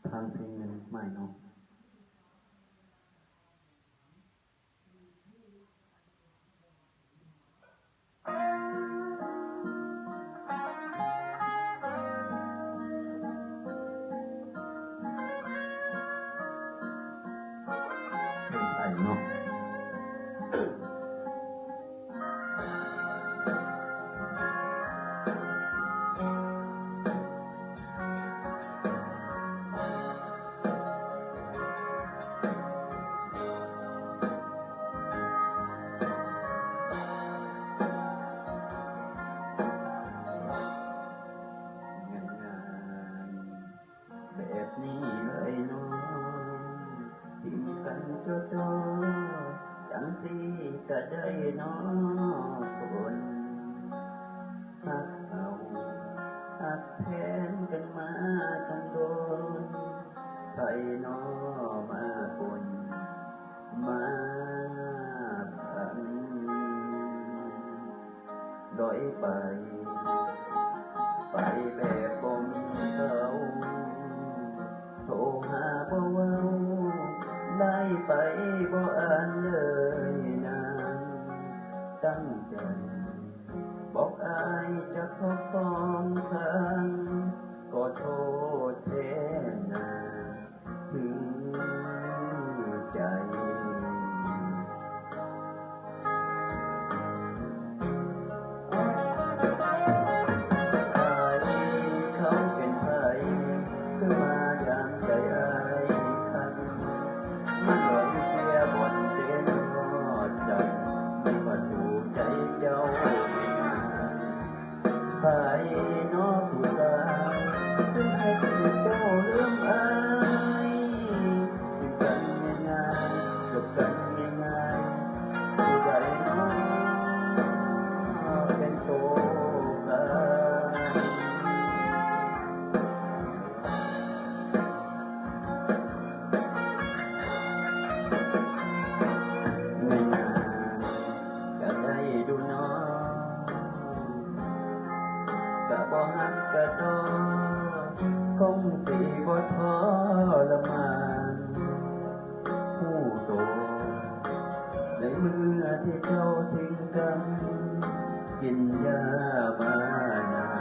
ทางเพลงนั้นไม่เนาะเพลงไทยเนาะแบบนี้เลยเนาะทิ้งกันโจจังสิก็ได้เนาะคนหักเอาหักแทนกันมาตั้งโดนใครเนาะมาคนมาพันลอยไปแบบบ่มีเขาโทรหาบ่เว้าได้ไปบ่อ่านเลยนางตั้งใจบอกอายจะขอฟ้องทางก็โทษแท้นาถึงใจไปนอกผู้สาวถึงให้เจ้าลืมอายอยู่กันง่ายๆจบกันง่ายๆผู้ใดน้องเป็นโตไม่นานก็ได้ดูน้องก็บ่ฮักก็ดอคงสิบ่ทรมานผู้โตในเมื่อที่เจ้าทิ้งกันกินยามานาน